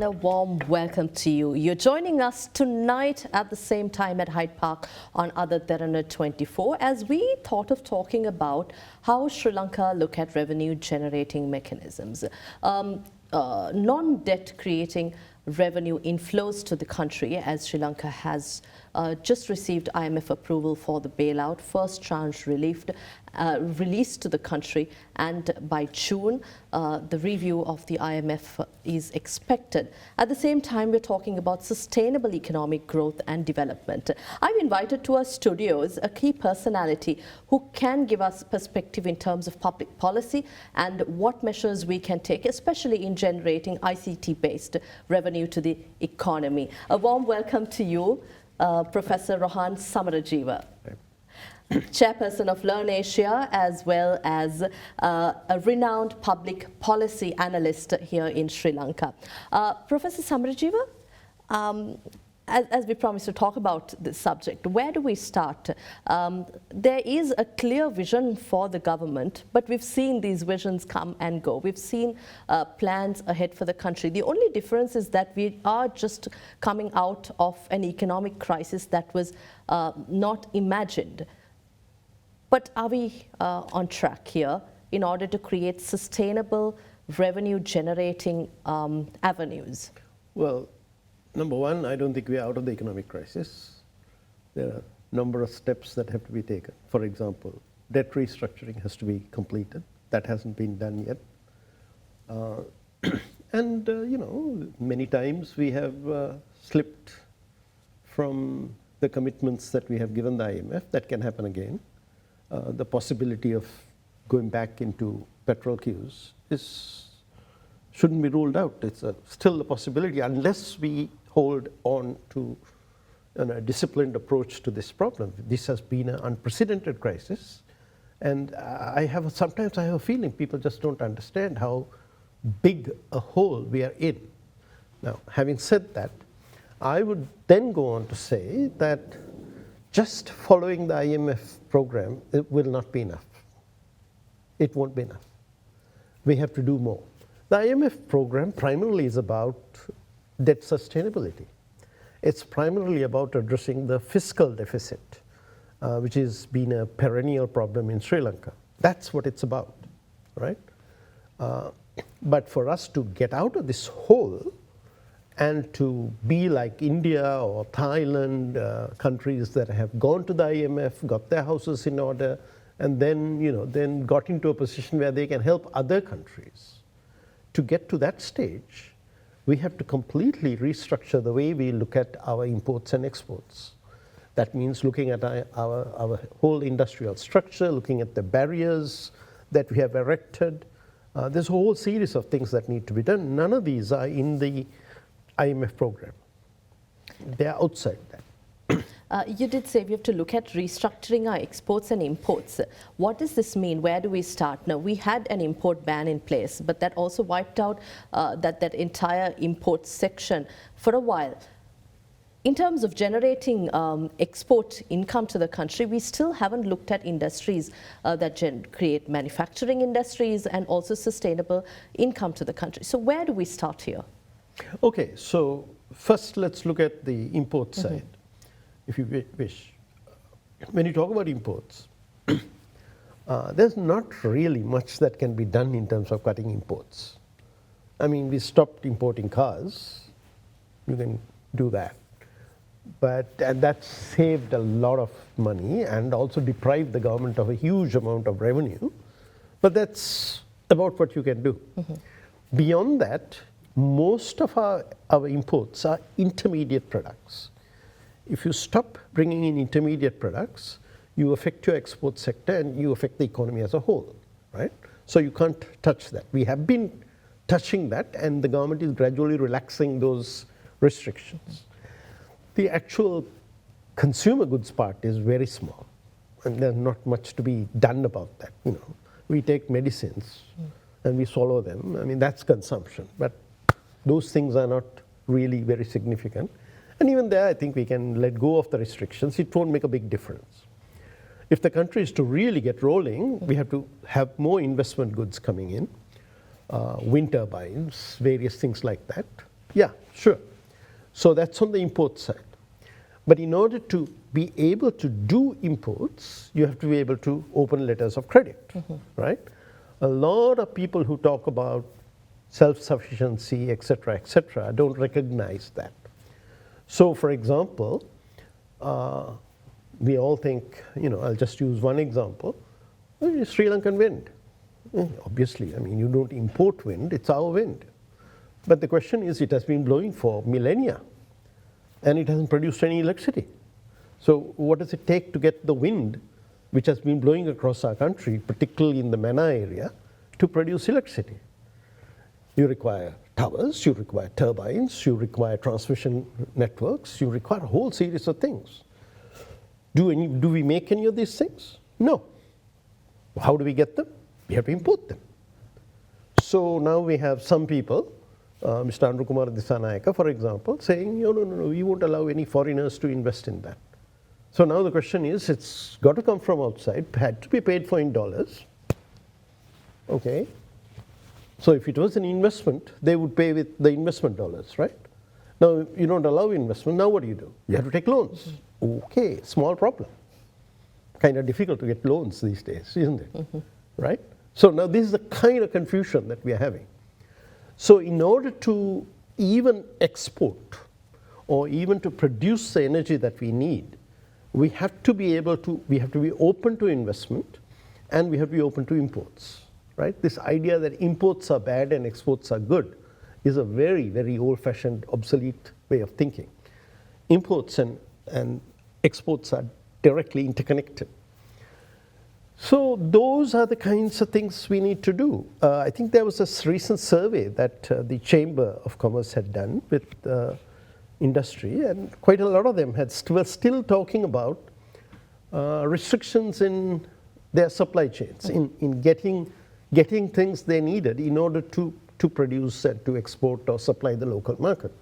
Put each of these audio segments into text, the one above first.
a warm welcome to you. You're joining us tonight at the same time at Hyde Park on AdaDerana 24 as we thought of talking about how Sri Lanka look at revenue generating mechanisms. Non-debt creating revenue inflows to the country, as Sri Lanka has just received IMF approval for the bailout, first tranche released to the country, and by June the review of the IMF is expected. At the same time, we're talking about sustainable economic growth and development. I've invited to our studios a key personality who can give us perspective in terms of public policy and what measures we can take, especially in generating ICT-based revenue to the economy. A warm welcome to you, Professor Rohan Samarajiva, Chairperson of Learn Asia, as well as a renowned public policy analyst here in Sri Lanka. Professor Samarajiva, as we promised to talk about this subject, where do we start? There is a clear vision for the government, but we've seen these visions come and go. We've seen plans ahead for the country. The only difference is that we are just coming out of an economic crisis that was not imagined. But are we on track here in order to create sustainable revenue generating avenues? Well, number one, I don't think we are out of the economic crisis. There are a number of steps that have to be taken. For example, debt restructuring has to be completed. That hasn't been done yet. You know, many times we have slipped from the commitments that we have given the IMF. That can happen again. The possibility of going back into petrol queues shouldn't be ruled out. It's still a possibility unless we hold on to a disciplined approach to this problem. This has been an unprecedented crisis, and sometimes I have a feeling people just don't understand how big a hole we are in. Now, having said that, I would then go on to say that just following the IMF program, it will not be enough. It won't be enough. We have to do more. The IMF program primarily is about debt sustainability. It's primarily about addressing the fiscal deficit, which has been a perennial problem in Sri Lanka. That's what it's about, right? But for us to get out of this hole and to be like India or Thailand, countries that have gone to the IMF, got their houses in order, and then got into a position where they can help other countries. To get to that stage, we have to completely restructure the way we look at our imports and exports. That means looking at our whole industrial structure, looking at the barriers that we have erected. There's a whole series of things that need to be done. None of these are in the IMF program. They are outside that. You did say we have to look at restructuring our exports and imports. What does this mean? Where do we start? Now, we had an import ban in place, but that also wiped out that entire import section for a while. In terms of generating export income to the country, we still haven't looked at industries that create manufacturing industries and also sustainable income to the country. So where do we start here? Okay, so first let's look at the import side, if you wish. When you talk about imports, there's not really much that can be done in terms of cutting imports. I mean, we stopped importing cars. You can do that. And that saved a lot of money and also deprived the government of a huge amount of revenue. But that's about what you can do. Beyond that, most of our imports are intermediate products. If you stop bringing in intermediate products, you affect your export sector and you affect the economy as a whole, right? So you can't touch that. We have been touching that, and the government is gradually relaxing those restrictions. The actual consumer goods part is very small, and there's not much to be done about that. You know, we take medicines and we swallow them. I mean, that's consumption, but those things are not really very significant. And even there, I think we can let go of the restrictions. It won't make a big difference. If the country is to really get rolling, we have to have more investment goods coming in, wind turbines, various things like that. Yeah, sure. So that's on the import side. But in order to be able to do imports, you have to be able to open letters of credit, right? A lot of people who talk about self-sufficiency, et cetera, don't recognize that. So, for example, we all think, I'll just use one example, Sri Lankan wind. Obviously, I mean, you don't import wind, it's our wind. But the question is, it has been blowing for millennia, and it hasn't produced any electricity. So what does it take to get the wind, which has been blowing across our country, particularly in the Mana area, to produce electricity? You require towers, you require turbines, you require transmission networks, you require a whole series of things. Do we make any of these things? No. How do we get them? We have to import them. So now we have some people, Mr. Andrukumar Disanayaka, for example, saying, no, we won't allow any foreigners to invest in that. So now the question is, it's got to come from outside, had to be paid for in dollars. Okay. So if it was an investment, they would pay with the investment dollars, right? Now, you don't allow investment, now what do? You have to take loans. Okay, small problem. Kind of difficult to get loans these days, isn't it? Right? So now this is the kind of confusion that we are having. So in order to even export or even to produce the energy that we need, we have to be open to investment, and we have to be open to imports, right? This idea that imports are bad and exports are good is a very, very old-fashioned, obsolete way of thinking. Imports and exports are directly interconnected. So those are the kinds of things we need to do. I think there was a recent survey that the Chamber of Commerce had done with industry, and quite a lot of them were still talking about restrictions in their supply chains, in getting things they needed in order to produce and to export or supply the local market.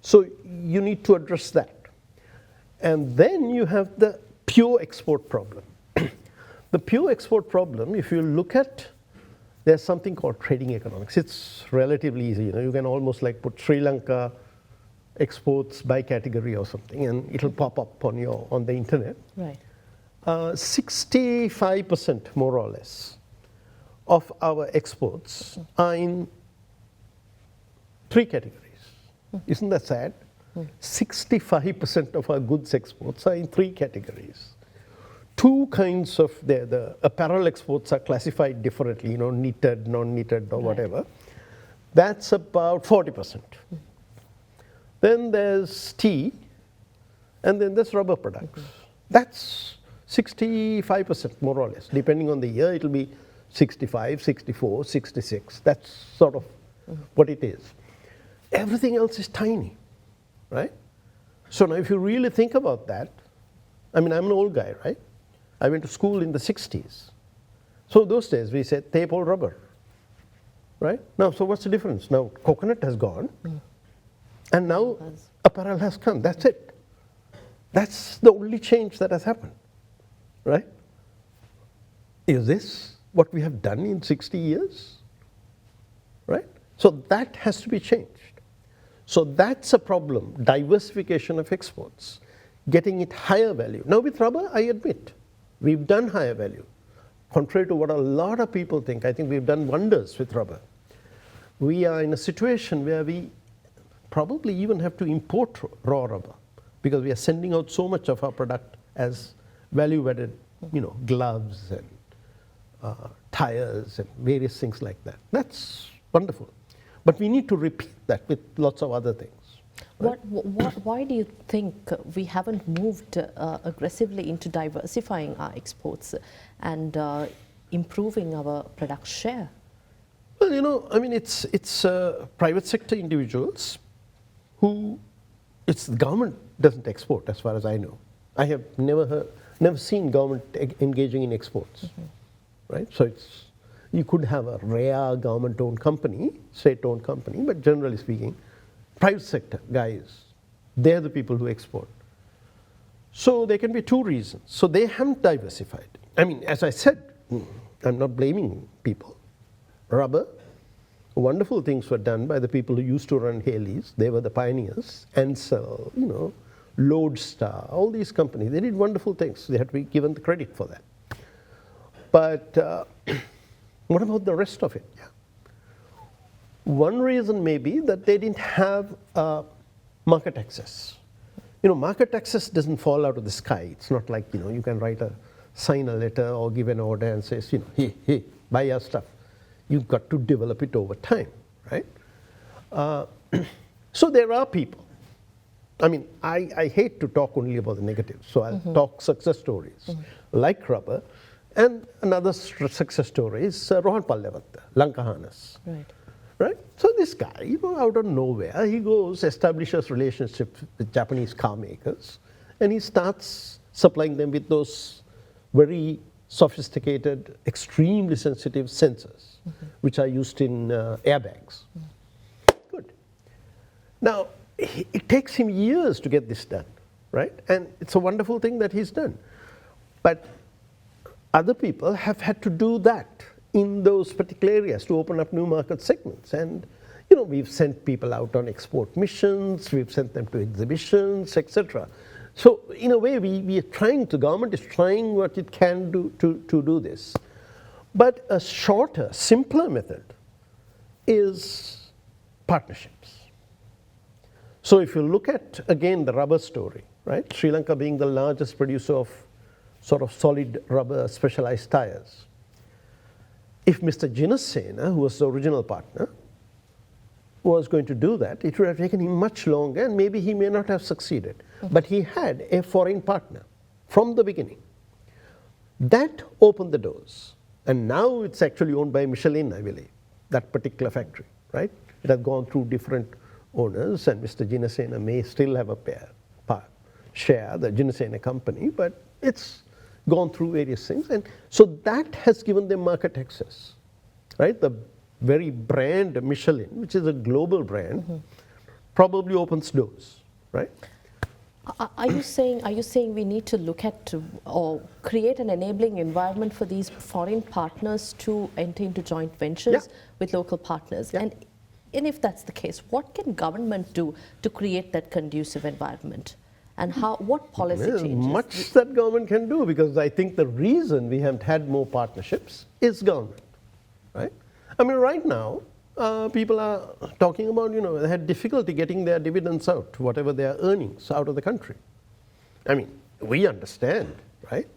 So you need to address that. And then you have the pure export problem. The pure export problem, if you look at, there's something called trading economics. It's relatively easy. You can almost like put Sri Lanka exports by category or something, and it'll pop up on the internet. Right. 65% more or less of our exports are in 3 categories. Isn't that sad? 65% of our goods exports are in 3 categories. 2 kinds of the apparel exports are classified differently, knitted, non-knitted, or whatever. That's about 40%. Then there's tea, and then there's rubber products. That's 65% more or less. Depending on the year, it'll be 65, 64, 66. That's sort of what it is. Everything else is tiny, right? So now if you really think about that, I mean, I'm an old guy, right? I went to school in the 60s. So those days we said tape or rubber, right? Now, so what's the difference? Now coconut has gone, and now apparel has come. That's it. That's the only change that has happened, right? Is this what we have done in 60 years, right? So that has to be changed. So that's a problem, diversification of exports, getting it higher value. Now with rubber, I admit, we've done higher value. Contrary to what a lot of people think, I think we've done wonders with rubber. We are in a situation where we probably even have to import raw rubber because we are sending out so much of our product as value-added, gloves and tires and various things like that. That's wonderful. But we need to repeat that with lots of other things. Right? Why do you think we haven't moved aggressively into diversifying our exports and improving our product share? Well, I mean, it's private sector individuals who, the government doesn't export as far as I know. I have never seen government engaging in exports, right? So you could have a rare government-owned company, state-owned company, but generally speaking, private sector guys, they're the people who export. So there can be 2 reasons. So they haven't diversified. I mean, as I said, I'm not blaming people. Rubber, wonderful things were done by the people who used to run Haley's. They were the pioneers. Ansel, Lodestar, all these companies, they did wonderful things. They had to be given the credit for that. But what about the rest of it? Yeah. One reason may be that they didn't have market access. Market access doesn't fall out of the sky. It's not like, you can sign a letter or give an order and say, hey, buy our stuff. You've got to develop it over time, right? So there are people. I mean, I hate to talk only about the negatives, so I'll talk success stories, like rubber. And another success story is Rohan Samarajiva, Lanka Harness. Right? So this guy, out of nowhere, he goes, establishes relationships with Japanese car makers, and he starts supplying them with those very sophisticated, extremely sensitive sensors, which are used in airbags. Good. Now, it takes him years to get this done, right? And it's a wonderful thing that he's done. But other people have had to do that in those particular areas to open up new market segments. And we've sent people out on export missions, we've sent them to exhibitions, etc. So in a way, we are trying, the government is trying what it can do to do this. But a shorter, simpler method is partnerships. So if you look at, again, the rubber story, right? Sri Lanka being the largest producer of sort of solid rubber specialized tires. If Mr. Jinasena, who was the original partner, was going to do that, it would have taken him much longer, and maybe he may not have succeeded. But he had a foreign partner from the beginning. That opened the doors. And now it's actually owned by Michelin, I believe, that particular factory, right? It has gone through different owners, and Mr. Jinasena may still have a share, the Jinasena company, but it's gone through various things. And so that has given them market access, right? The very brand Michelin, which is a global brand, probably opens doors, right? Are you saying we need to look at or create an enabling environment for these foreign partners to enter into joint ventures with local partners? And if that's the case, what can government do to create that conducive environment? And what policy changes? Much that government can do, because I think the reason we haven't had more partnerships is government, right? I mean, right now, people are talking about, they had difficulty getting their dividends out, whatever their earnings, out of the country. I mean, we understand, right?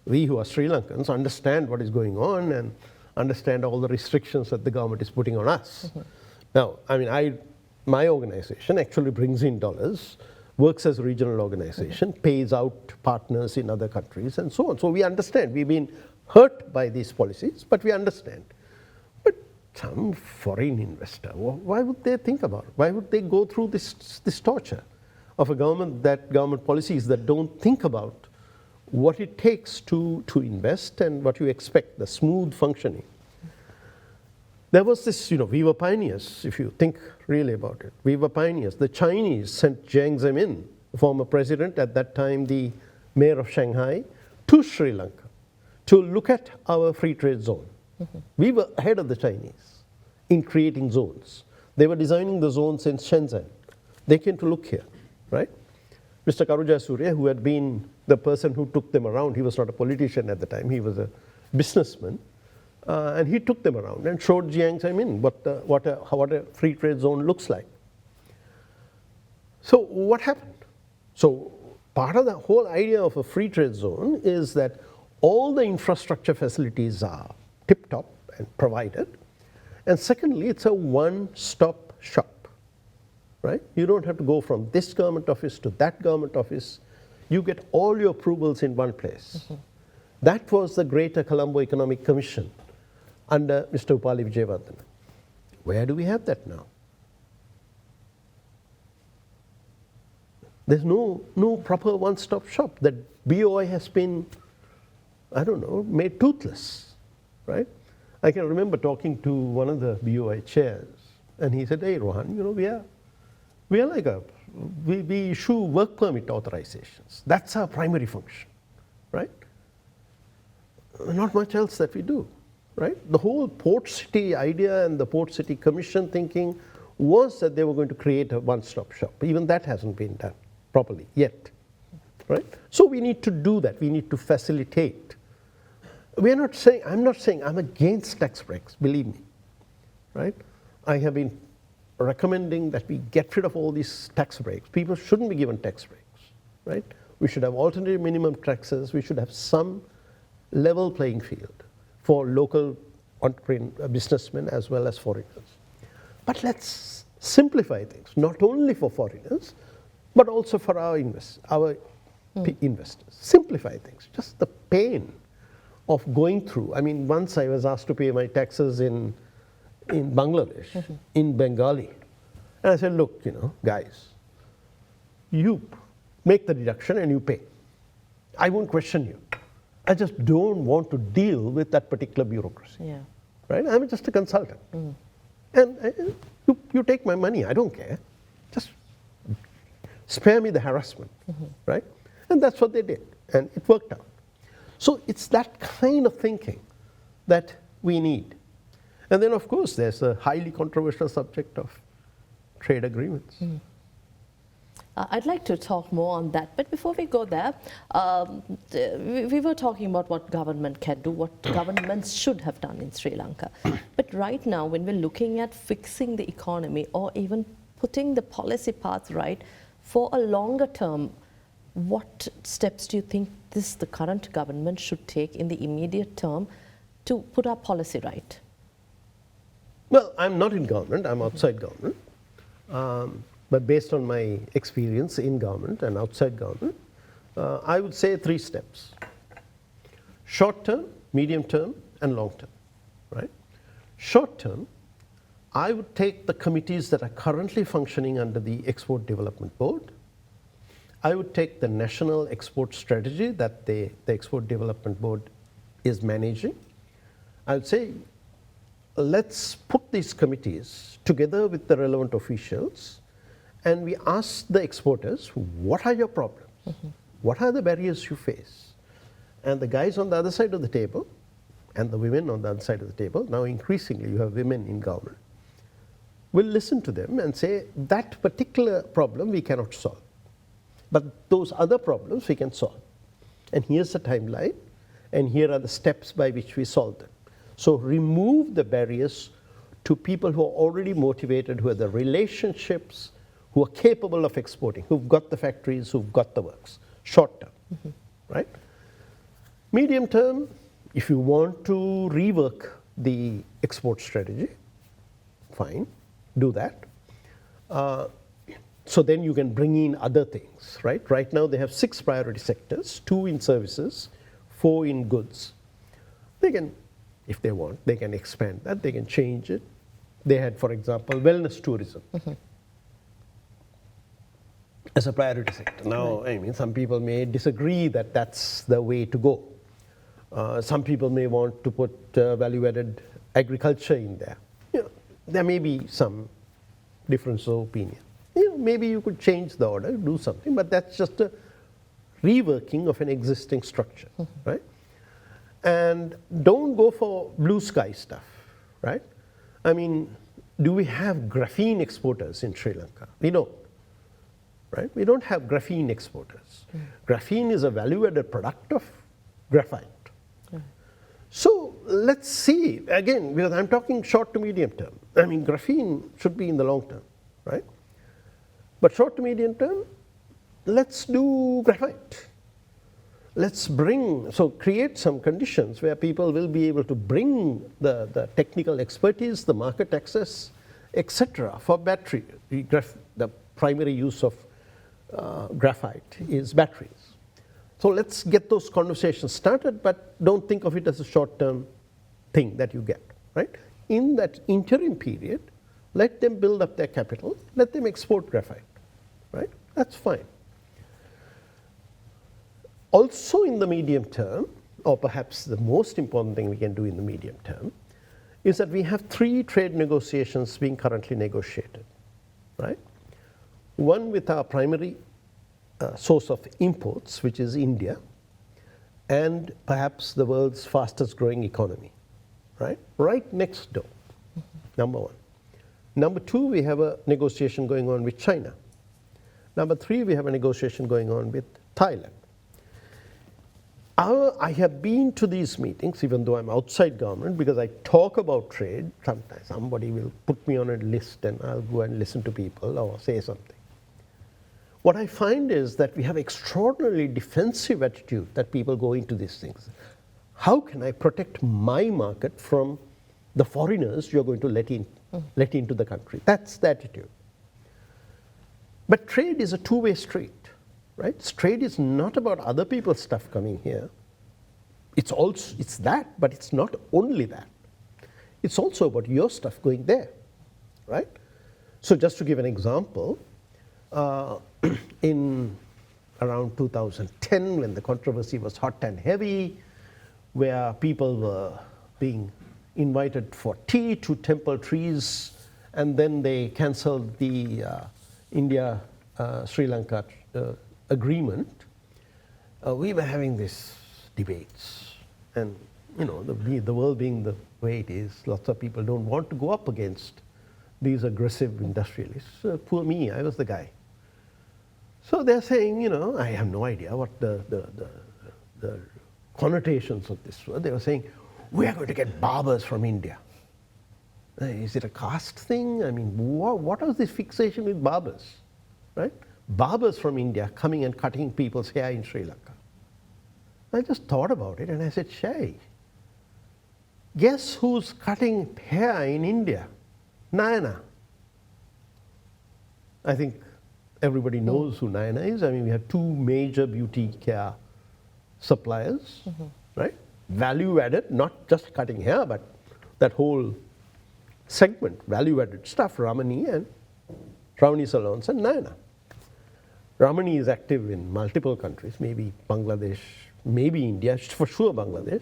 We who are Sri Lankans understand what is going on and understand all the restrictions that the government is putting on us. Now, I mean, my organization actually brings in dollars, works as a regional organization, pays out partners in other countries, and so on. So we understand. We've been hurt by these policies, but we understand. But some foreign investor, why would they think about it? Why would they go through this torture of a government policies that don't think about what it takes to invest and what you expect, the smooth functioning? There was this, we were pioneers, if you think really about it. We were pioneers. The Chinese sent Jiang Zemin, the former president, at that time the mayor of Shanghai, to Sri Lanka to look at our free trade zone. We were ahead of the Chinese in creating zones. They were designing the zones in Shenzhen. They came to look here, right? Mr. Karuja Surya, who had been the person who took them around, he was not a politician at the time, he was a businessman. And he took them around and showed Jiang Zemin what a free trade zone looks like. So what happened? So part of the whole idea of a free trade zone is that all the infrastructure facilities are tip-top and provided. And secondly, it's a one-stop shop, right? You don't have to go from this government office to that government office. You get all your approvals in one place. That was the Greater Colombo Economic Commission under Mr. Upali Vijayawardena. Where do we have that now? There's no proper one-stop shop. That BOI has been, I don't know, made toothless, right? I can remember talking to one of the BOI chairs, and he said, hey, Rohan, we are like we issue work permit authorizations. That's our primary function, right? Not much else that we do. right? The whole port city idea and the port city commission thinking was that they were going to create a one-stop shop. Even that hasn't been done properly yet, right? So we need to do that. We need to facilitate. I'm not saying I'm against tax breaks, believe me, right? I have been recommending that we get rid of all these tax breaks. People shouldn't be given tax breaks, right? We should have alternative minimum taxes. We should have some level playing field for local businessmen as well as foreigners. But let's simplify things, not only for foreigners, but also for our investors. Simplify things, just the pain of going through. I mean, once I was asked to pay my taxes in Bangladesh, in Bengali. And I said, look, guys, you make the deduction and you pay. I won't question you. I just don't want to deal with that particular bureaucracy. Yeah. Right? I'm just a consultant. And you take my money, I don't care. Just spare me the harassment, right? And that's what they did, and it worked out. So it's that kind of thinking that we need. And then, of course, there's a highly controversial subject of trade agreements. I'd like to talk more on that, but before we go there, we were talking about what government can do, what governments should have done in Sri Lanka. But right now, when we're looking at fixing the economy or even putting the policy path right for a longer term, what steps do you think the current government should take in the immediate term to put our policy right? Well, I'm not in government, I'm outside government. But based on my experience in government and outside government, I would say 3 steps. Short term, medium term, and long term, right? Short term, I would take the committees that are currently functioning under the Export Development Board. I would take the national export strategy that the Export Development Board is managing. I would say, let's put these committees together with the relevant officials, and we ask the exporters, what are your problems? What are the barriers you face? And the guys on the other side of the table, and the women on the other side of the table, now increasingly you have women in government, will listen to them and say, that particular problem we cannot solve. But those other problems we can solve. And here's the timeline, and here are the steps by which we solve them. So remove the barriers to people who are already motivated, who have the relationships, who are capable of exporting, who've got the factories, who've got the works. Short term, right? Medium term, if you want to rework the export strategy, fine, do that. So then you can bring in other things, right? Right now they have 6 priority sectors, 2 in services, 4 in goods. They can, if they want, they can expand that, they can change it. They had, for example, wellness tourism as a priority sector. Now, I mean, some people may disagree that that's the way to go. Some people may want to put value-added agriculture in there. There may be some difference of opinion. Maybe you could change the order, do something, but that's just a reworking of an existing structure, right? And don't go for blue sky stuff, right? I mean, do we have graphene exporters in Sri Lanka? We don't, right? We don't have graphene exporters. Graphene is a value-added product of graphite. So let's see, again, because I'm talking short to medium term. I mean, graphene should be in the long term, right? But short to medium term, let's do graphite. Let's create some conditions where people will be able to bring the technical expertise, the market access, etc. for battery. The primary use of graphite is batteries. So let's get those conversations started, but don't think of it as a short-term thing that you get, right? In that interim period, let them build up their capital, let them export graphite, right? That's fine. Also in the medium term, or perhaps the most important thing we can do in the medium term, is that we have 3 trade negotiations being currently negotiated, right? One with our primary source of imports, which is India, and perhaps the world's fastest growing economy, right? Right next door, number one. Number two, we have a negotiation going on with China. Number three, we have a negotiation going on with Thailand. I have been to these meetings, even though I'm outside government, because I talk about trade. Sometimes somebody will put me on a list and I'll go and listen to people or say something. What I find is that we have extraordinarily defensive attitude that people go into these things. How can I protect my market from the foreigners you're going to let into the country? That's the attitude. But trade is a two-way street. Right? Trade is not about other people's stuff coming here. It's that, but it's not only that. It's also about your stuff going there, right? So just to give an example, in around 2010, when the controversy was hot and heavy, where people were being invited for tea to temple trees, and then they cancelled the India-Sri Lanka agreement, we were having these debates, and the world being the way it is, lots of people don't want to go up against these aggressive industrialists. Poor me, I was the guy. So they're saying, I have no idea what the connotations of this were. They were saying, we are going to get barbers from India. Is it a caste thing? I mean, what was this fixation with barbers, right? Barbers from India coming and cutting people's hair in Sri Lanka. I just thought about it and I said, Shay, guess who's cutting hair in India? Nayana. I think everybody knows who Nayana is. I mean, we have two major beauty care suppliers, right? Value added, not just cutting hair, but that whole segment, value added stuff, Ramani salons and Nayana. Ramani is active in multiple countries, maybe Bangladesh, maybe India, for sure Bangladesh.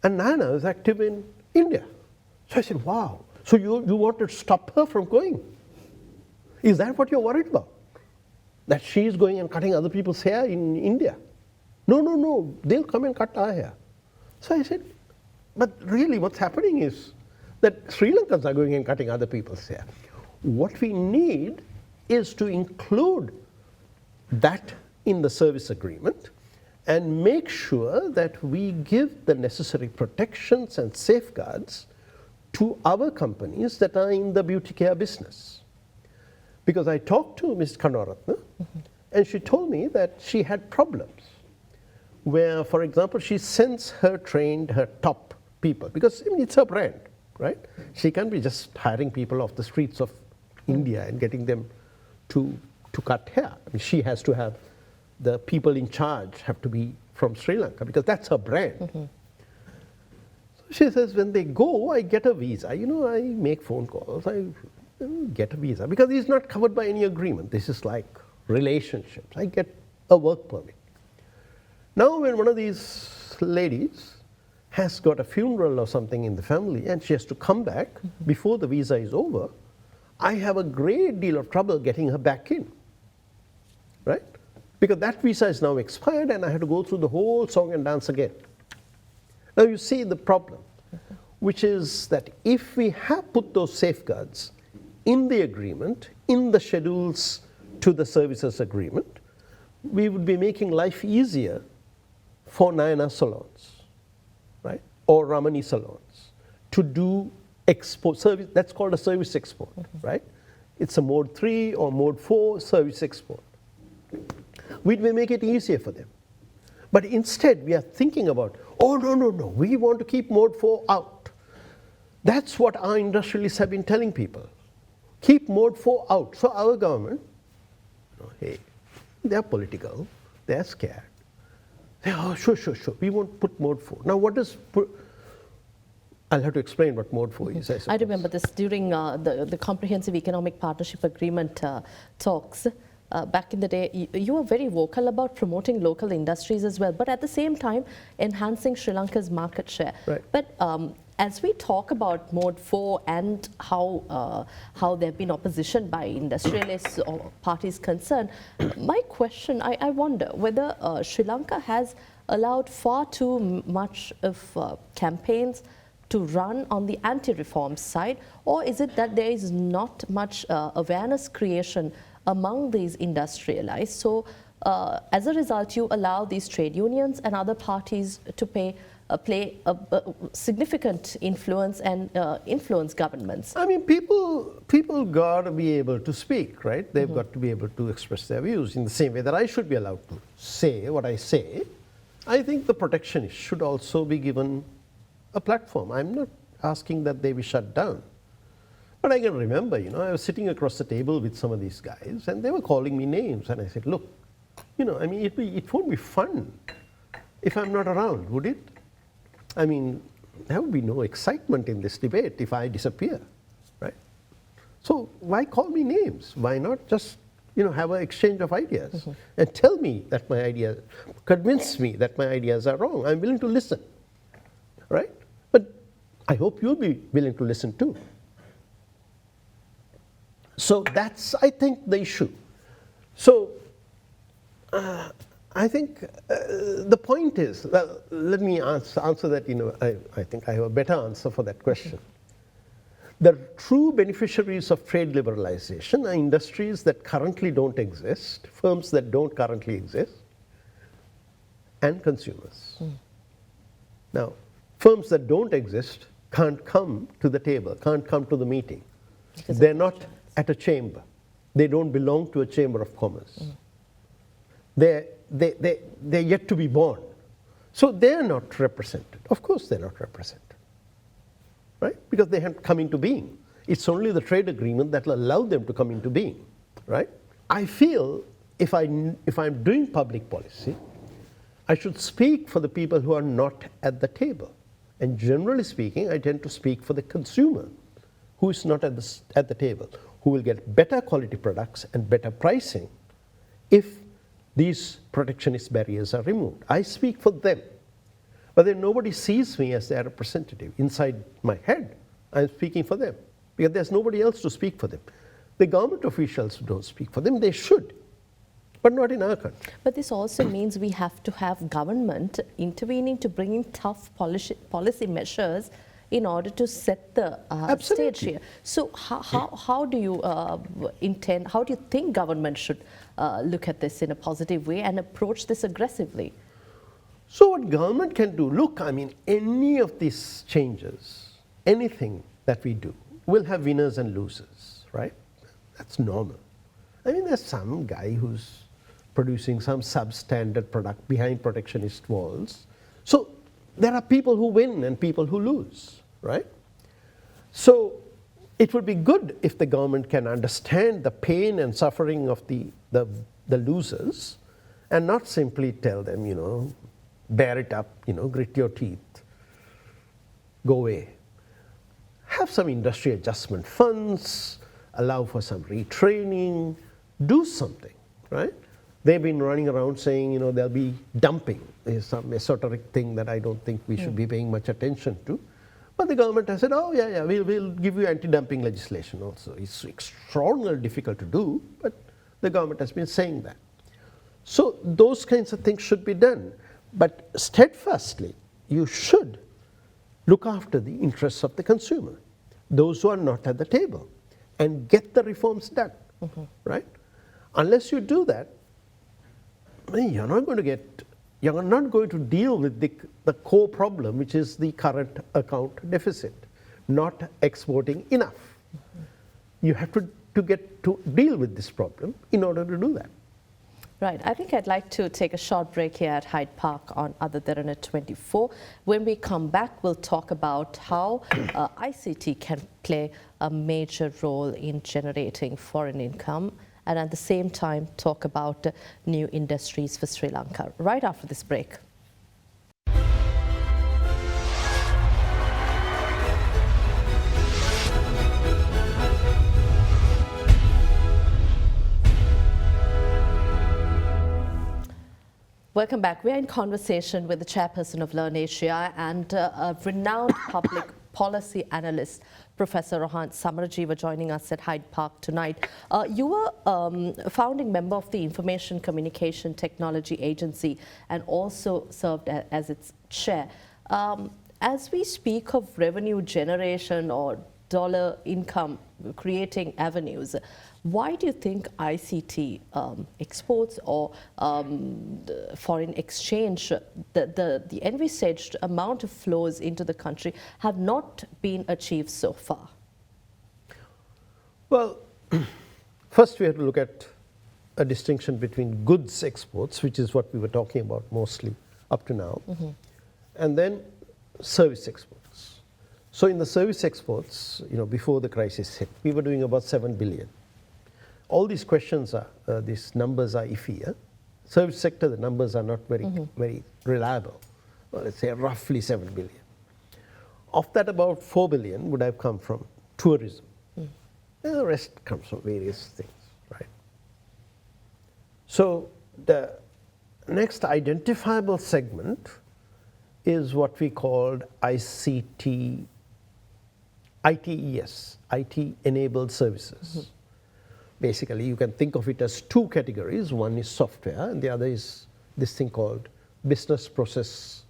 And Nayana is active in India. So I said, wow, so you want to stop her from going? Is that what you're worried about? That she's going and cutting other people's hair in India? No, they'll come and cut our hair. So I said, but really what's happening is that Sri Lankans are going and cutting other people's hair. What we need is to include that in the service agreement and make sure that we give the necessary protections and safeguards to our companies that are in the beauty care business. Because I talked to Ms. Kanaratna, and she told me that she had problems where, for example, she sends her top people, because it's her brand, right? She can't be just hiring people off the streets of India and getting them to cut hair. I mean, she has to have the people in charge have to be from Sri Lanka because that's her brand. So she says, when they go, I get a visa. I make phone calls. I get a visa because it's not covered by any agreement. This is like relationships. I get a work permit. Now, when one of these ladies has got a funeral or something in the family and she has to come back before the visa is over, I have a great deal of trouble getting her back in, right? Because that visa is now expired and I have to go through the whole song and dance again. Now you see the problem, which is that if we have put those safeguards in the agreement, in the schedules to the services agreement, we would be making life easier for Nayana salons, right? Or Ramani salons to do export service. That's called a service export, right? It's a mode 3 or mode 4 service export. We make it easier for them. But instead, we are thinking about, oh, no, we want to keep mode 4 out. That's what our industrialists have been telling people. Keep mode 4 out. So our government, hey, they're political, they're scared. They oh, sure, we won't put mode 4. Now what does, I'll have to explain what mode 4 is, I suppose. I remember this during the Comprehensive Economic Partnership Agreement talks. Back in the day, you were very vocal about promoting local industries as well, but at the same time, enhancing Sri Lanka's market share. Right. But as we talk about mode 4 and how there have been opposition by industrialists or parties concerned, my question, I wonder whether Sri Lanka has allowed far too much of campaigns to run on the anti-reform side, or is it that there is not much awareness creation among these industrialized? So as a result, you allow these trade unions and other parties to play a significant influence and influence governments. I mean, people got to be able to speak, right? They've got to be able to express their views in the same way that I should be allowed to say what I say. I think the protectionists should also be given a platform. I'm not asking that they be shut down. But I can remember, you know, I was sitting across the table with some of these guys and they were calling me names. And I said, look, you know, I mean, it won't be fun if I'm not around, would it? I mean, there would be no excitement in this debate if I disappear, right? So why call me names? Why not just, you know, have an exchange of ideas and tell me that my ideas, convince me that my ideas are wrong. I'm willing to listen, right? But I hope you'll be willing to listen too. So that's, I think, the issue. So I think the point is, well, let me answer that, you know, I think I have a better answer for that question. The true beneficiaries of trade liberalization are industries that currently don't exist, firms that don't currently exist, and consumers. Now, firms that don't exist can't come to the table, can't come to the meeting. They're not at a chamber. They don't belong to a chamber of commerce. They're yet to be born. So they're not represented. Of course they're not represented, right? Because they haven't come into being. It's only the trade agreement that will allow them to come into being, right? I feel if I'm doing public policy, I should speak for the people who are not at the table. And generally speaking, I tend to speak for the consumer who is not at the table, who will get better quality products and better pricing if these protectionist barriers are removed. I speak for them. But then nobody sees me as their representative. Inside my head, I'm speaking for them. Because there's nobody else to speak for them. The government officials don't speak for them. They should. But not in our country. But this also means we have to have government intervening to bring in tough policy measures in order to set the stage here. So how do you intend, how do you think government should look at this in a positive way and approach this aggressively? So what government can do, look, I mean, any of these changes, anything that we do, will have winners and losers, right? That's normal. I mean, there's some guy who's producing some substandard product behind protectionist walls. So there are people who win and people who lose, right? So it would be good if the government can understand the pain and suffering of the losers and not simply tell them, you know, bear it up, you know, grit your teeth, go away. Have some industry adjustment funds, allow for some retraining, do something, right? They've been running around saying, you know, there'll be dumping. There's some esoteric thing that I don't think we should be paying much attention to. But the government has said, oh, yeah, we'll give you anti-dumping legislation also. It's extraordinarily difficult to do, but the government has been saying that. So those kinds of things should be done. But steadfastly, you should look after the interests of the consumer, those who are not at the table, and get the reforms done, right? Unless you do that, you're not going to deal with the core problem, which is the current account deficit, not exporting enough. You have to get to deal with this problem in order to do that. Right. I think I'd like to take a short break here at Hyde Park on AdaDerana 24. When we come back, we'll talk about how ICT can play a major role in generating foreign income, and at the same time talk about new industries for Sri Lanka. Right after this break. Welcome back. We are in conversation with the chairperson of Learn Asia and a renowned public policy analyst, Professor Rohan Samarajiva, joining us at Hyde Park tonight. You were a founding member of the Information Communication Technology Agency and also served as its chair. As we speak of revenue generation or dollar income creating avenues, why do you think ICT exports or the foreign exchange, the envisaged amount of flows into the country have not been achieved so far? Well, first we have to look at a distinction between goods exports, which is what we were talking about mostly up to now, and then service exports. So in the service exports, before the crisis hit, we were doing about 7 billion. All these questions are, these numbers are iffy. Service sector, the numbers are not very reliable. Well, let's say roughly 7 billion. Of that, about 4 billion would have come from tourism. And the rest comes from various things, right? So the next identifiable segment is what we called ICT, ITES, IT-enabled services. Basically, you can think of it as two categories. One is software, and the other is this thing called business process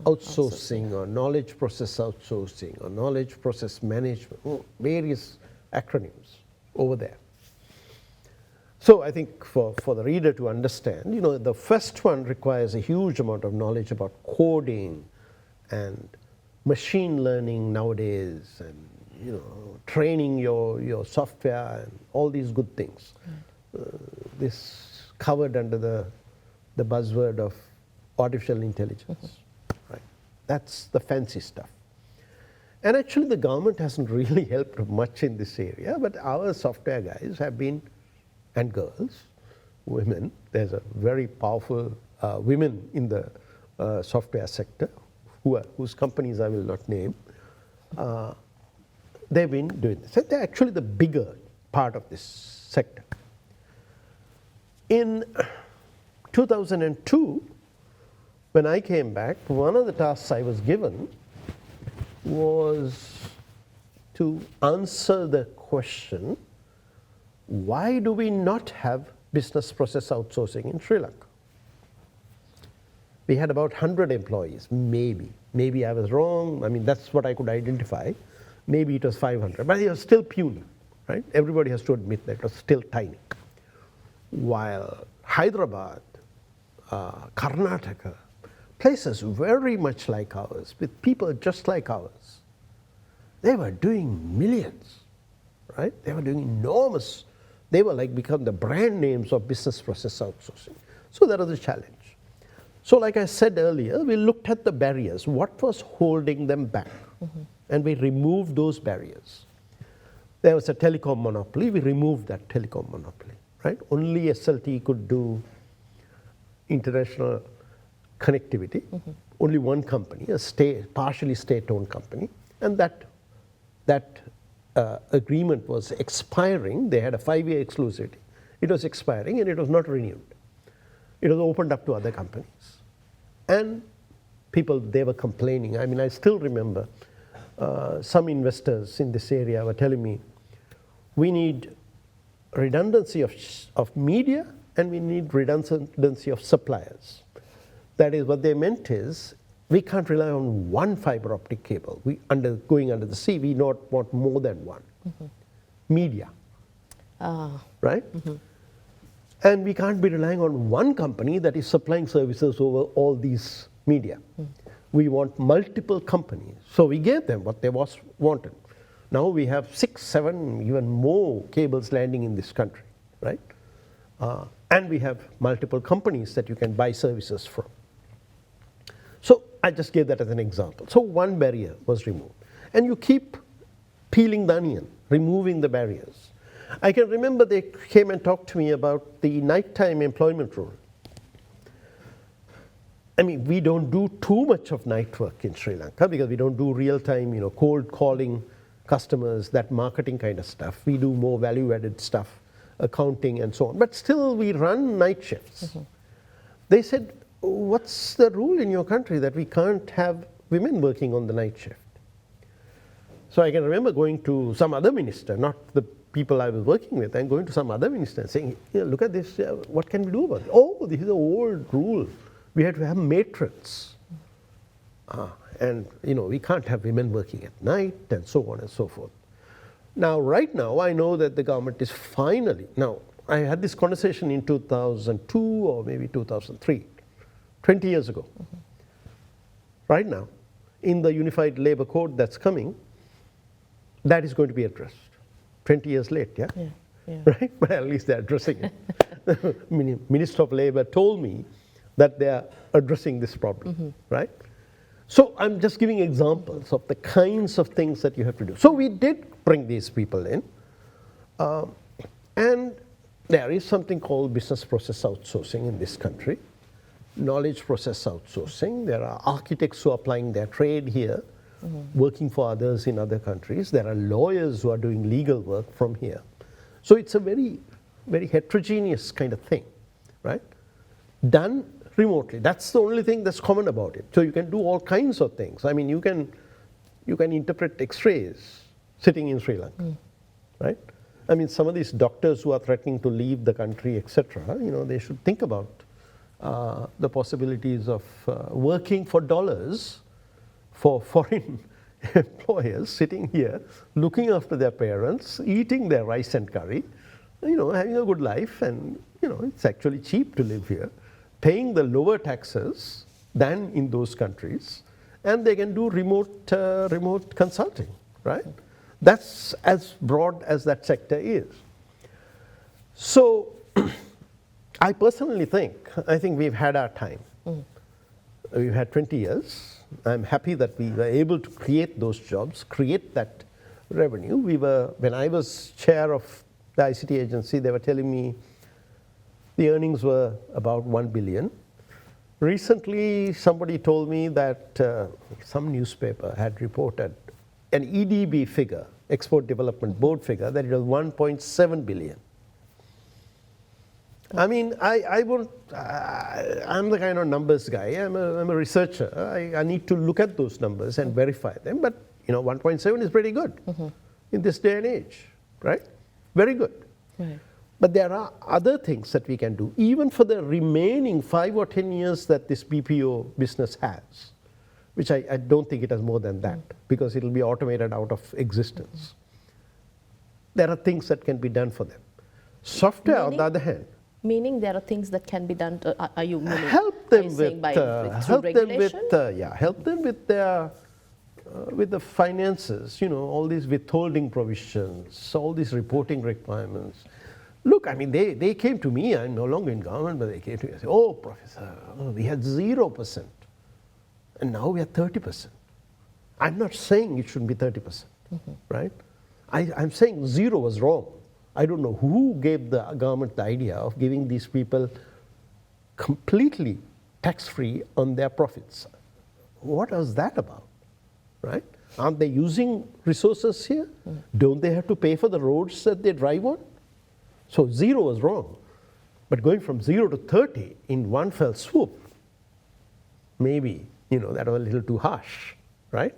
outsourcing, or knowledge process outsourcing, or knowledge process management, various acronyms over there. So I think for the reader to understand, the first one requires a huge amount of knowledge about coding and machine learning nowadays, and training your software and all these good things. This covered under the buzzword of artificial intelligence. Right? That's the fancy stuff. And actually the government hasn't really helped much in this area, but our software guys have been, and girls, women, there's a very powerful women in the software sector, whose companies I will not name. They've been doing this. They're actually the bigger part of this sector. In 2002, when I came back, one of the tasks I was given was to answer the question, why do we not have business process outsourcing in Sri Lanka? We had about 100 employees, maybe. Maybe I was wrong. I mean, that's what I could identify. Maybe it was 500, but it was still puny, right? Everybody has to admit that it was still tiny. While Hyderabad, Karnataka, places very much like ours, with people just like ours, they were doing millions, right? They were doing enormous. They were like become the brand names of business process outsourcing. So that was a challenge. So like I said earlier, we looked at the barriers. What was holding them back? And we removed those barriers. There was a telecom monopoly. We removed that telecom monopoly, right? Only SLT could do international connectivity. Only one company, a partially state-owned company. And that agreement was expiring. They had a 5-year exclusivity. It was expiring and it was not renewed. It was opened up to other companies. And people, they were complaining. I mean, I still remember some investors in this area were telling me, we need redundancy of media and we need redundancy of suppliers. That is, what they meant is, we can't rely on one fiber optic cable. Going under the sea, we not want more than one. Media, right? And we can't be relying on one company that is supplying services over all these media. We want multiple companies. So we gave them what they wanted. Now we have 6, 7, even more cables landing in this country, right? And we have multiple companies that you can buy services from. So I just gave that as an example. So one barrier was removed. And you keep peeling the onion, removing the barriers. I can remember they came and talked to me about the nighttime employment rule. I mean, we don't do too much of night work in Sri Lanka because we don't do real-time, cold calling customers, that marketing kind of stuff. We do more value-added stuff, accounting and so on. But still, we run night shifts. They said, what's the rule in your country that we can't have women working on the night shift? So I can remember going to some other minister, not the people I was working with, and going to some other minister and saying, look at this, what can we do about it? Oh, this is an old rule. We had to have matrons. And we can't have women working at night and so on and so forth. Now, right now, I know that the government is finally, now I had this conversation in 2002 or maybe 2003, 20 years ago. Right now, in the Unified Labour Code that's coming, that is going to be addressed. 20 years late, yeah? Right? But at least they're addressing it. The Minister of Labour told me that they are addressing this problem, right? So I'm just giving examples of the kinds of things that you have to do. So we did bring these people in. And there is something called business process outsourcing in this country, knowledge process outsourcing. There are architects who are applying their trade here, working for others in other countries. There are lawyers who are doing legal work from here. So it's a very, very heterogeneous kind of thing, right? Done remotely. That's the only thing that's common about it. So you can do all kinds of things. I mean, you can interpret X-rays sitting in Sri Lanka, right? I mean, some of these doctors who are threatening to leave the country, etc., they should think about the possibilities of working for dollars for foreign employers sitting here, looking after their parents, eating their rice and curry, having a good life, and it's actually cheap to live here, paying the lower taxes than in those countries, and they can do remote consulting, right? That's as broad as that sector is. So I personally think we've had our time. We've had 20 years. I'm happy that we were able to create those jobs, create that revenue. When I was chair of the ICT agency, they were telling me the earnings were about 1 billion. Recently, somebody told me that some newspaper had reported an EDB figure, Export Development Board figure, that it was 1.7 billion. I mean, I'm the kind of numbers guy. I'm a researcher. I need to look at those numbers and verify them. But 1.7 is pretty good in this day and age, right? Very good. Right. But there are other things that we can do, even for the remaining 5 or 10 years that this BPO business has, which I don't think it has more than that, because it will be automated out of existence. There are things that can be done for them. Software, on the other hand, meaning there are things that can be done. Are you meaning, help them with the finances, all these withholding provisions, all these reporting requirements. Look, I mean, they came to me. I'm no longer in government, but they came to me and said, "Oh, Professor, we had 0%, and now we are 30%." I'm not saying it shouldn't be 30%, right? I'm saying 0 was wrong. I don't know who gave the government the idea of giving these people completely tax-free on their profits. What was that about, right? Aren't they using resources here? Don't they have to pay for the roads that they drive on? So 0 was wrong. But going from 0 to 30 in one fell swoop, maybe, that was a little too harsh, right?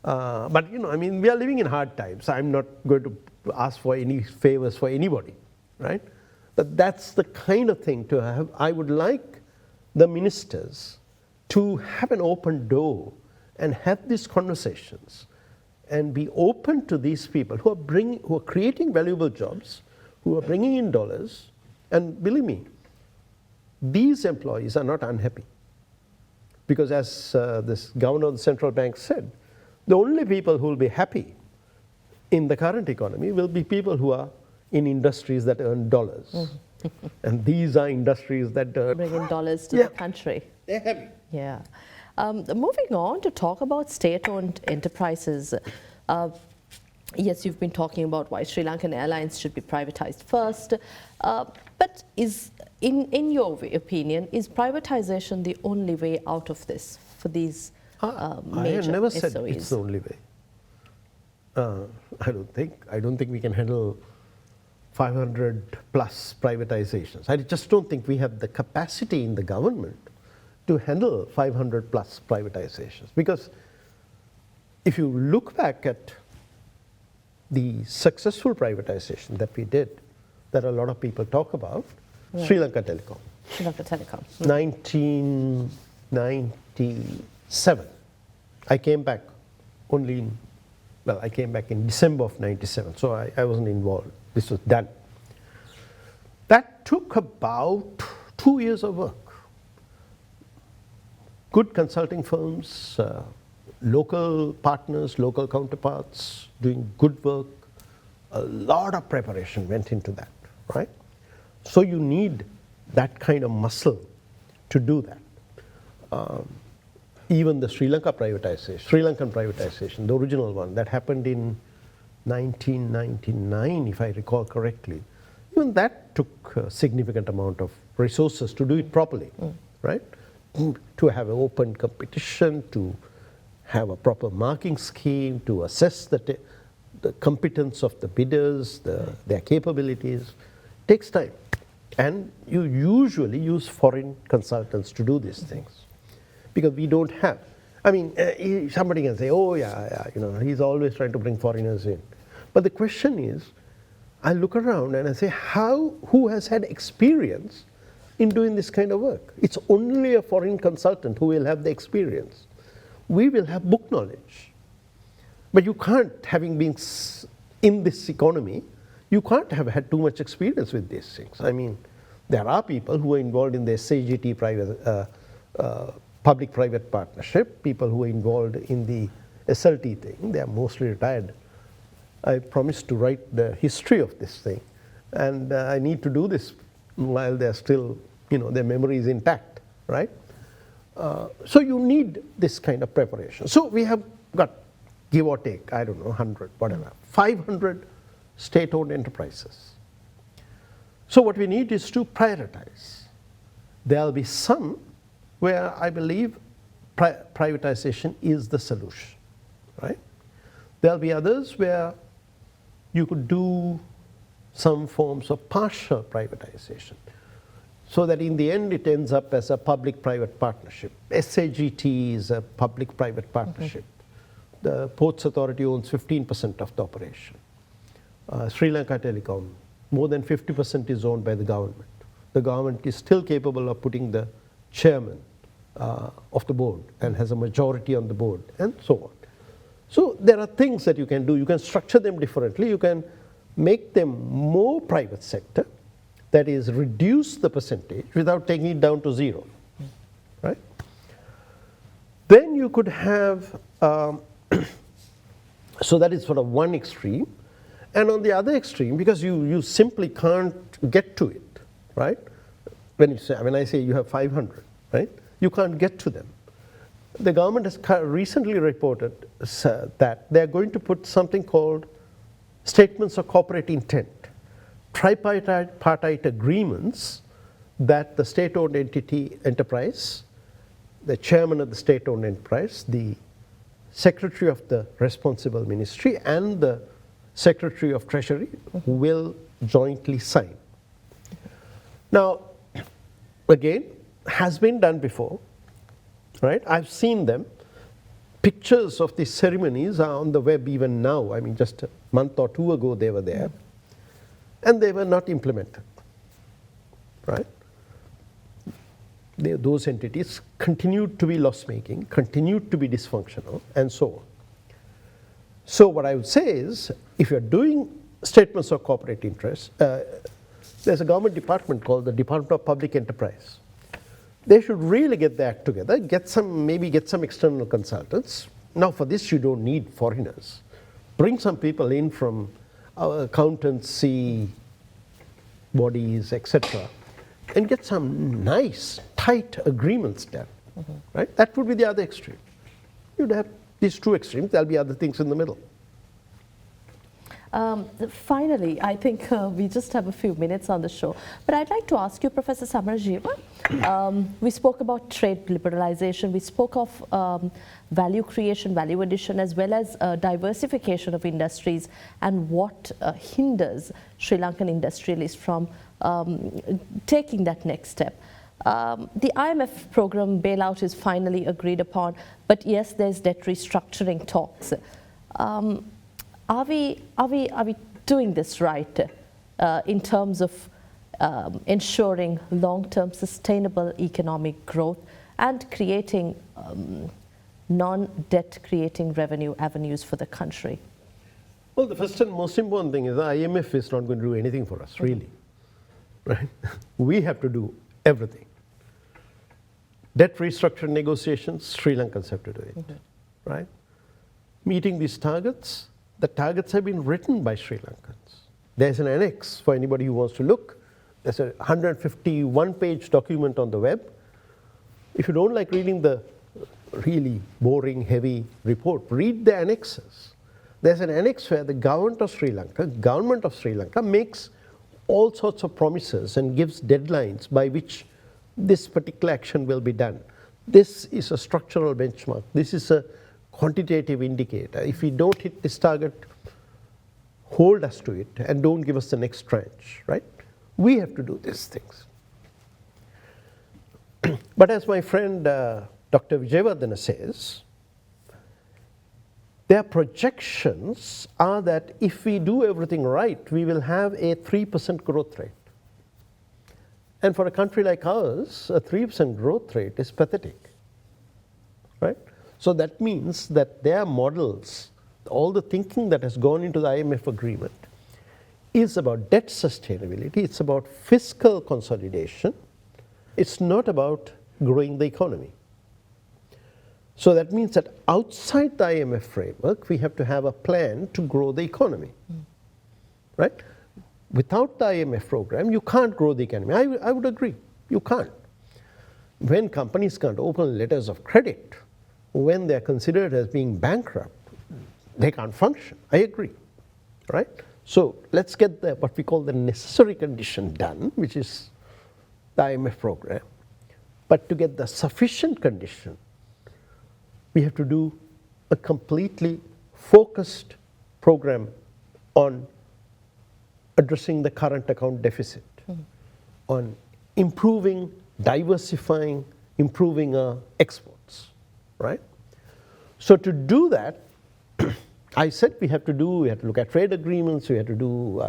But, I mean, we are living in hard times. I'm not going to ask for any favors for anybody, right? But that's the kind of thing to have. I would like the ministers to have an open door and have these conversations and be open to these people who are creating valuable jobs, who are bringing in dollars. And believe me, these employees are not unhappy. Because as this governor of the central bank said, the only people who will be happy in the current economy will be people who are in industries that earn dollars. And these are industries that bring in dollars to the country. They're happy. Yeah. Moving on to talk about state-owned enterprises. Yes, you've been talking about why Sri Lankan Airlines should be privatized first. But in your opinion, is privatization the only way out of this for these major I have never said SOEs? it's the only way. I don't think we can handle 500 plus privatizations. I just don't think we have the capacity in the government to handle 500 plus privatizations. Because if you look back at the successful privatization that we did, that a lot of people talk about, Sri Lanka Telecom. Sri Lanka Telecom. 1997. I came back only in, well, I came back in December of 97, so I wasn't involved. This was done. That took about 2 years of work. Good consulting firms, local partners, local counterparts, doing good work. A lot of preparation went into that, right? So you need that kind of muscle to do that. Even the Sri Lankan privatization, the original one that happened in 1999, if I recall correctly, even that took a significant amount of resources to do it properly, right? To have an open competition, to have a proper marking scheme, to assess the competence of the bidders, their capabilities, takes time. And you usually use foreign consultants to do these things, because we don't have. I mean, somebody can say, oh yeah, you know, he's always trying to bring foreigners in. But the question is, I look around and I say, who has had experience in doing this kind of work? It's only a foreign consultant who will have the experience. We will have book knowledge. But you can't, having been in this economy, you can't have had too much experience with these things. I mean, there are people who are involved in the SAGT public-private partnership, people who are involved in the SLT thing. They are mostly retired. I promised to write the history of this thing, and I need to do this while they're still, you know, their memory is intact, right? So you need this kind of preparation. So we have got, give or take, I don't know, 100, whatever, 500 state-owned enterprises. So what we need is to prioritize. There'll be some where I believe privatization is the solution, right? There'll be others where you could do some forms of partial privatization, so that in the end it ends up as a public-private partnership. SAGT is a public-private partnership. The Ports Authority owns 15% of the operation. Sri Lanka Telecom, more than 50% is owned by the government. The government is still capable of putting the chairman of the board and has a majority on the board, and so on. So there are things that you can do. You can structure them differently. You can make them more private sector, that is, reduce the percentage without taking it down to zero, right? Then you could have, so that is sort of one extreme. And on the other extreme, because you simply can't get to it, right? When I say you have 500, right? You can't get to them. The government has recently reported that they're going to put something called statements of corporate intent, tripartite agreements that the state-owned enterprise, the chairman of the state-owned enterprise, the secretary of the responsible ministry, and the secretary of treasury will jointly sign. Now, again, has been done before, right? I've seen them. Pictures of these ceremonies are on the web even now. I mean, just a month or two ago they were there, and they were not implemented, right? Those entities continued to be loss-making, continued to be dysfunctional, and so on. So what I would say is, if you're doing statements of corporate interest, there's a government department called the Department of Public Enterprise. They should really get their act together, maybe get some external consultants. Now for this you don't need foreigners. Bring some people in from our accountancy bodies, etc., and get some nice, tight agreements done, right? That would be the other extreme. You'd have these two extremes, there'll be other things in the middle. Finally, I think we just have a few minutes on the show, but I'd like to ask you, Professor Samarajiva, we spoke about trade liberalization, we spoke of value creation, value addition, as well as diversification of industries, and what hinders Sri Lankan industrialists from taking that next step. The IMF program bailout is finally agreed upon, but yes, there's debt restructuring talks. Are we doing this right in terms of ensuring long-term sustainable economic growth and creating non-debt creating revenue avenues for the country? Well, the first and most important thing is the IMF is not going to do anything for us, really. Right? We have to do everything. Debt restructure negotiations, Sri Lankans have to do it. Right? Meeting these targets, the targets have been written by Sri Lankans. There's an annex for anybody who wants to look. There's a 151-page document on the web. If you don't like reading the really boring, heavy report, read the annexes. There's an annex where the government of Sri Lanka makes all sorts of promises and gives deadlines by which this particular action will be done. This is a structural benchmark. This is a quantitative indicator. If we don't hit this target, hold us to it and don't give us the next tranche, right? We have to do these things. But as my friend Dr. Vijayawardena says, their projections are that if we do everything right, we will have a 3% growth rate. And for a country like ours, a 3% growth rate is pathetic, right? So that means that their models, all the thinking that has gone into the IMF agreement, is about debt sustainability, it's about fiscal consolidation, it's not about growing the economy. So that means that outside the IMF framework, we have to have a plan to grow the economy, right? Without the IMF program, you can't grow the economy. I would agree, you can't. When companies can't open letters of credit, when they're considered as being bankrupt, they can't function. I agree, right? So let's get what we call the necessary condition done, which is the IMF program. But to get the sufficient condition, we have to do a completely focused program on addressing the current account deficit, on improving, diversifying, improving our exports, right? So to do that, I said we have to look at trade agreements, we have to do,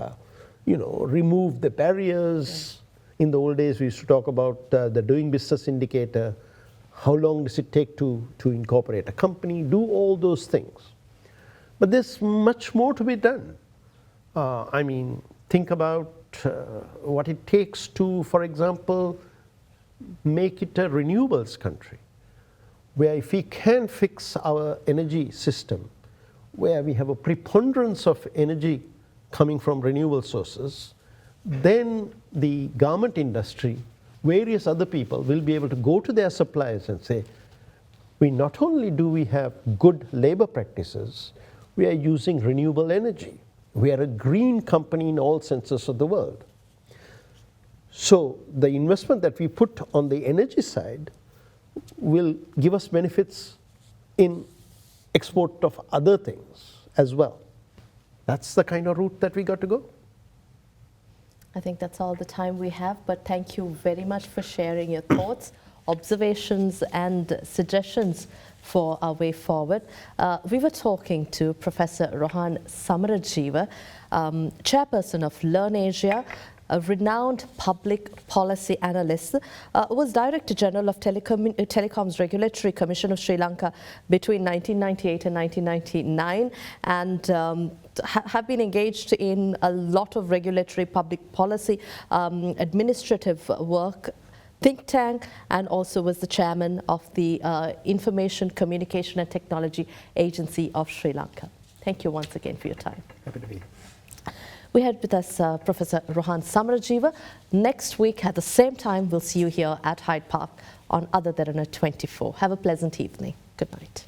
remove the barriers. In the old days, we used to talk about the doing business indicator. How long does it take to incorporate a company? Do all those things. But there's much more to be done. Think about what it takes to, for example, make it a renewables country, where if we can fix our energy system, where we have a preponderance of energy coming from renewable sources, then the garment industry, various other people will be able to go to their suppliers and say, not only do we have good labor practices, we are using renewable energy. We are a green company in all senses of the word. So the investment that we put on the energy side will give us benefits in export of other things as well. That's the kind of route that we got to go. I think that's all the time we have, but thank you very much for sharing your thoughts, observations and suggestions for our way forward. We were talking to Professor Rohan Samarajiva, chairperson of Learn Asia, a renowned public policy analyst, was Director General of Telecoms Regulatory Commission of Sri Lanka between 1998 and 1999, and have been engaged in a lot of regulatory public policy, administrative work, think tank, and also was the chairman of the Information, Communication and Technology Agency of Sri Lanka. Thank you once again for your time. Happy to be here. We had with us Professor Rohan Samarajiva. Next week at the same time, we'll see you here at Hyde Park on AdaDerana 24. Have a pleasant evening. Good night.